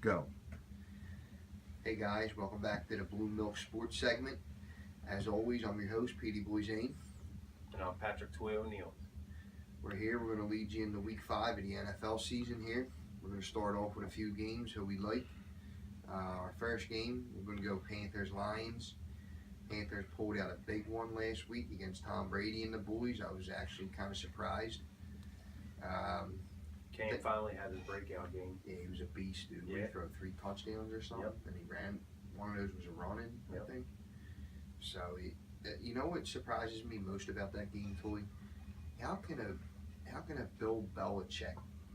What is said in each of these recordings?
Go. Hey guys, welcome back to the Blue Milk Sports segment. As always, I'm your host, Petey Boy Zane. And I'm Patrick Toy O'Neill. We're here. We're going to lead you into Week 5 of the NFL season here. We're going to start off with a few games who we like. Our first game, we're going to go Panthers-Lions. Panthers pulled out a big one last week against Tom Brady and the Bullies. I was actually kind of surprised. Cam finally had his breakout game. Yeah, he was a beast, dude. Yeah. He threw 3 touchdowns or something, and he ran. One of those was a running, I think. So, you know what surprises me most about that game, Toy? How can a Bill Belichick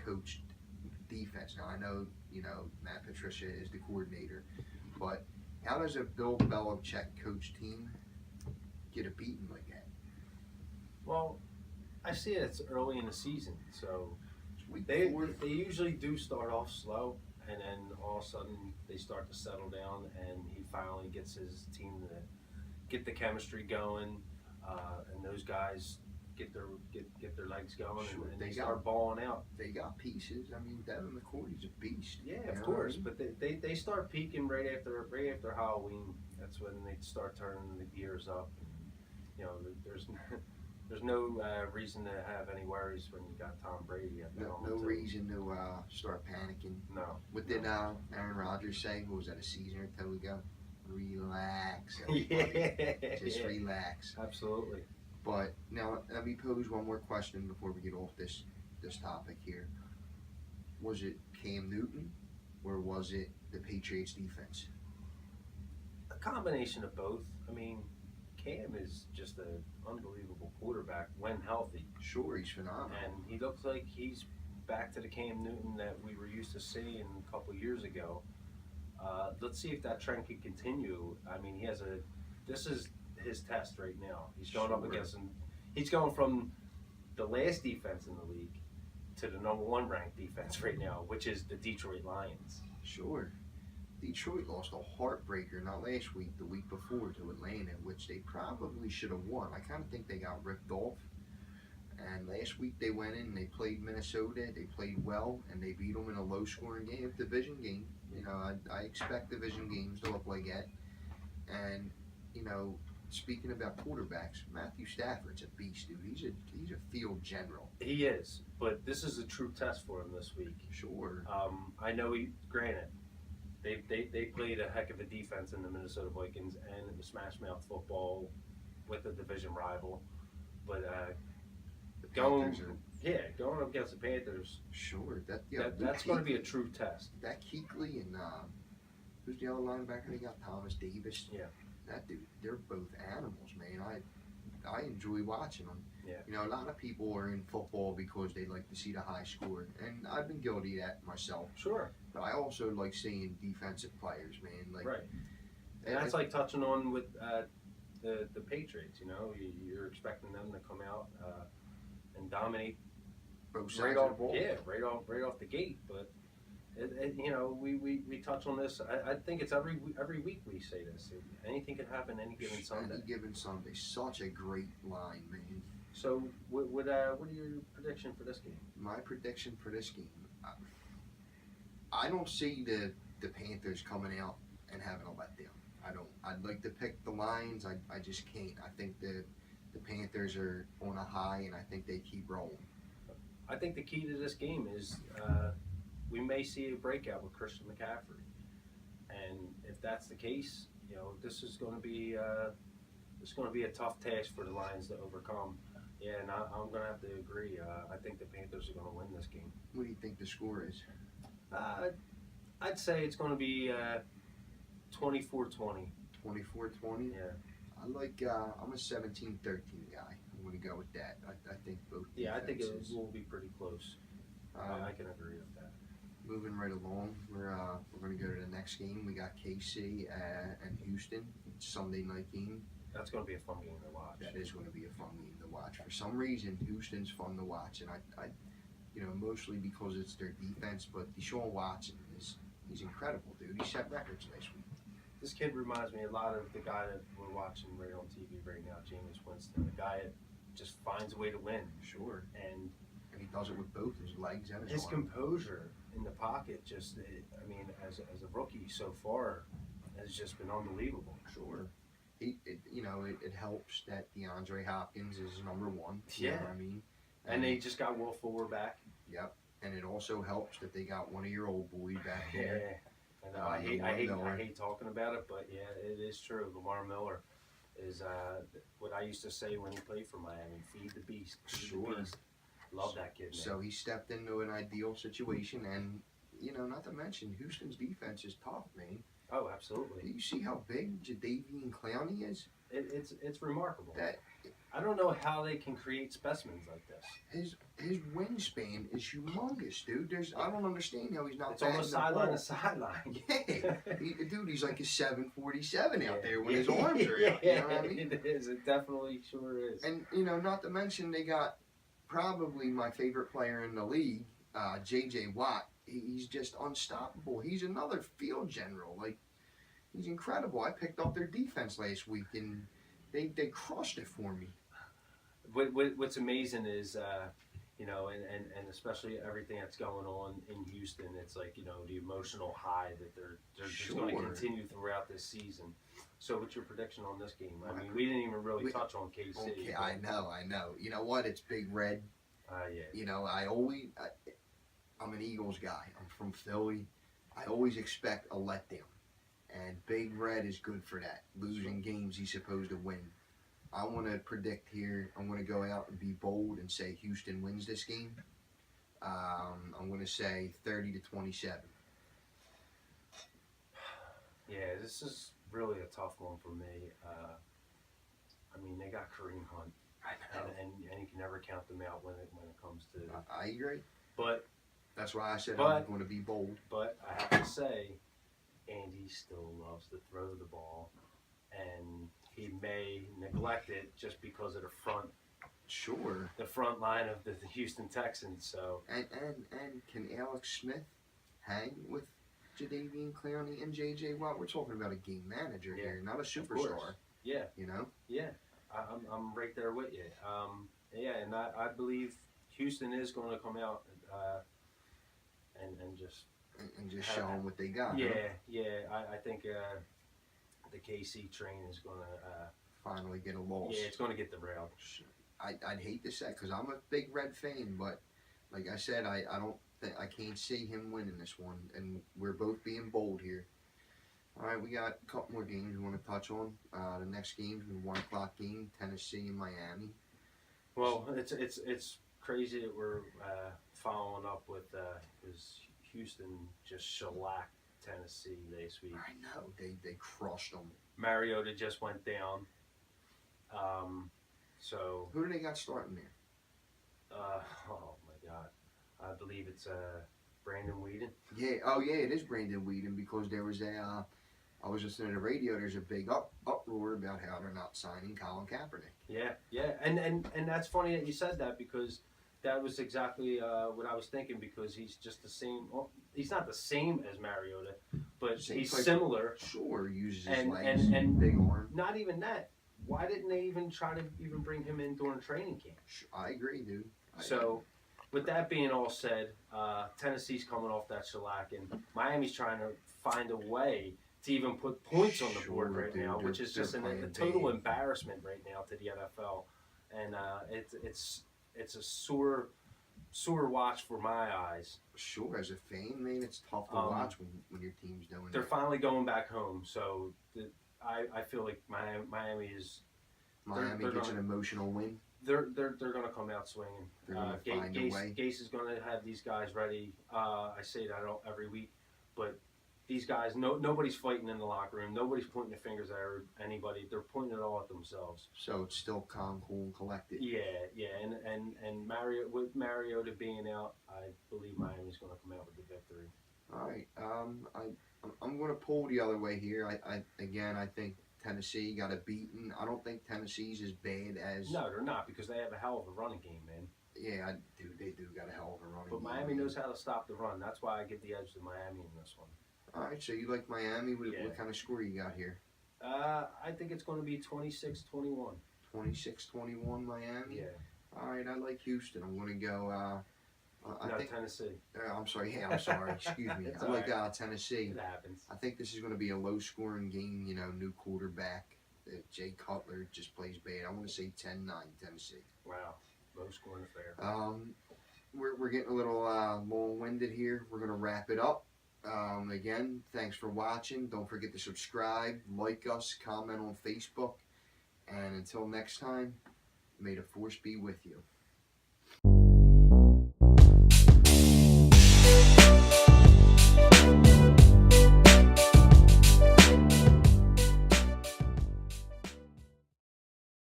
coach defense? Now I know Matt Patricia is the coordinator, but how does a Bill Belichick coach team get a beating like that? Well, I see it's early in the season, so Week they 4. usually do start off slow, and then all of a sudden they start to settle down, and he finally gets his team to get the chemistry going, and those guys get their legs going, Sure, and they they start balling out. They got pieces. I mean, Devin McCourty's a beast. Yeah, you of know course, what but they start peaking right after Halloween. That's when they start turning the gears up. There's no reason to have any worries when you got Tom Brady at the helm. No reason to start panicking. No. What did Aaron Rodgers say? What was that, a season or two ago? Relax, everybody. Yeah. Just relax. Absolutely. But now, let me pose one more question before we get off this topic here. Was it Cam Newton, or was it the Patriots defense? A combination of both. I mean, Cam is just an unbelievable quarterback when healthy. Sure, he's phenomenal. And he looks like he's back to the Cam Newton that we were used to seeing a couple years ago. Let's see if that trend can continue. I mean, this is his test right now. He's going up against him. He's going from the last defense in the league to the number 1 ranked defense right now, which is the Detroit Lions. Sure. Detroit lost a heartbreaker, not last week, the week before, to Atlanta, which they probably should have won. I kind of think they got ripped off. And last week they went in and they played Minnesota. They played well, and they beat them in a low-scoring game, division game. I expect division games to look like that. And, speaking about quarterbacks, Matthew Stafford's a beast, dude. He's a field general. He is, but this is a true test for him this week. Sure. I know granted, they played a heck of a defense in the Minnesota Vikings, and it was smash mouth football with a division rival. But going up against the Panthers, sure. That's going to be a true test. That Kuechly and who's the other linebacker they got? Thomas Davis. Yeah. That dude, they're both animals, man. I enjoy watching them. Yeah. A lot of people are in football because they like to see the high score, and I've been guilty of that myself. Sure. But I also like seeing defensive players, man. Like, right. And that's like touching on with the Patriots. You're expecting them to come out and dominate both sides right of off. the ball. Yeah, right off the gate. But we touch on this. I think it's every week we say this. Anything can happen any given Sunday. Any given Sunday. Such a great line, man. So, what are your prediction for this game? My prediction for this game, I don't see the Panthers coming out and having a letdown. I don't. I'd like to pick the Lions. I just can't. I think the Panthers are on a high, and I think they keep rolling. I think the key to this game is we may see a breakout with Christian McCaffrey, and if that's the case, this is going to be a tough task for the Lions to overcome. Yeah, and I'm going to have to agree. I think the Panthers are going to win this game. What do you think the score is? I'd say it's going to be 24-20. 24-20? Yeah. I'm a 17-13 guy. I'm going to go with that. I think both. Yeah, I think it defenses. will be pretty close. I can agree with that. Moving right along, we're going to go to the next game. We got KC and Houston. It's a Sunday night game. That's going to be a fun game to watch. That is going to be a fun game to watch. For some reason, Houston's fun to watch, and I mostly because it's their defense. But Deshaun Watson he's incredible, dude. He set records last week. This kid reminds me a lot of the guy that we're watching right on TV right now, Jameis Winston. The guy that just finds a way to win. Sure. And he does it with both his legs and his arm. composure in the pocket, I mean, as a rookie so far, has just been unbelievable. Sure. It helps that DeAndre Hopkins is number one. You Yeah. know what I mean? And they just got Will Fuller back. Yep. And it also helps that they got one of your old boys back Yeah. there. I know. I hate talking about it, but yeah, it is true. Lamar Miller is what I used to say when he played for Miami: "Feed the beast." Feed Sure. the beast. Love that kid, man. So he stepped into an ideal situation, and not to mention Houston's defense is tough, man. Oh, absolutely. Do you see how big Jadeveon Clowney is? It's remarkable. That I don't know how they can create specimens like this. his wingspan is humongous, dude. I don't understand how he's not. It's almost sideline to sideline. Yeah, dude, he's like a 747 out there when his arms are out. You know what I mean? It is. It definitely sure is. And not to mention they got probably my favorite player in the league, J.J. Watt. He's just unstoppable. He's another field general. Like, he's incredible. I picked up their defense last week, and they crushed it for me. What's amazing is, and especially everything that's going on in Houston, it's like, the emotional high that they're just going to continue throughout this season. So what's your prediction on this game? I mean, we didn't even really touch on KC. Okay, I know. You know what? It's Big Red. Yeah. I'm an Eagles guy. I'm from Philly. I always expect a letdown. And Big Red is good for that. Losing games he's supposed to win. I want to predict here. I'm going to go out and be bold and say Houston wins this game. I'm going to say 30-27. Yeah, this is really a tough one for me. I mean, they got Kareem Hunt. I know. And you can never count them out when it comes to. I agree. But that's why I said I'm going to be bold. But I have to say, Andy still loves to throw the ball, and he may neglect it just because of the front line of the Houston Texans. So and can Alex Smith hang with Jadeveon Clowney and J.J. Watt? We're talking about a game manager here, not a superstar. Yeah. Yeah. I'm right there with you. And I believe Houston is going to come out and just show them what they got. Yeah, huh? yeah. I think the KC train is going to finally get a loss. Yeah, it's going to get derailed. I'd hate to say because I'm a big Red fan, but like I said, I can't see him winning this one, and we're both being bold here. All right, we got a couple more games we want to touch on. The next game is a 1 o'clock game, Tennessee and Miami. Well, it's crazy that we're following up with because Houston just shellacked Tennessee last week. I know they crushed them. Mariota just went down. So who do they got starting there? Oh my God, I believe it's Brandon Weeden. Yeah, it is Brandon Weeden because there was I was listening to the radio. There's a big uproar about how they're not signing Colin Kaepernick. Yeah, and that's funny that you said that because that was exactly what I was thinking because he's just the same. Well, he's not the same as Mariota, but he's similar. Sure, uses his legs and big arm. Not even that. Why didn't they even try to bring him in during training camp? I agree, dude. With that being all said, Tennessee's coming off that shellac, and Miami's trying to find a way to even put points on the board right now, which is just a total embarrassment right now to the NFL, and it's a sore watch for my eyes. Sure, as a fan, man, it's tough to watch when your team's doing that. They're finally going back home, so I feel like Miami gets an emotional win. They're going to come out swinging. They're going to find a way. Gase is going to have these guys ready. I say that every week, but these guys, nobody's fighting in the locker room. Nobody's pointing their fingers at anybody. They're pointing it all at themselves. So it's still calm, cool, and collected. Yeah, and Mariota being out, I believe Miami's going to come out with the victory. All right, I'm going to pull the other way here. I think Tennessee got it beaten. I don't think Tennessee's as bad as. No, they're not because they have a hell of a running game, man. Yeah, they do got a hell of a running game. But Miami knows how to stop the run. That's why I give the edge to Miami in this one. All right, so you like Miami? What kind of score you got here? I think it's going to be 26-21. 26-21 Miami? Yeah. All right, I like Houston. I'm going to I No, think. Tennessee. I'm sorry. Yeah, I'm sorry. Excuse me. It's I all like right. Tennessee. It happens. I think this is going to be a low-scoring game. You know, new quarterback. Jay Cutler just plays bad. I want to say 10-9 Tennessee. Wow. Low scoring affair. We're getting a little long-winded here. We're going to wrap it up. Again, thanks for watching. Don't forget to subscribe, like us, comment on Facebook. And until next time, may the force be with you.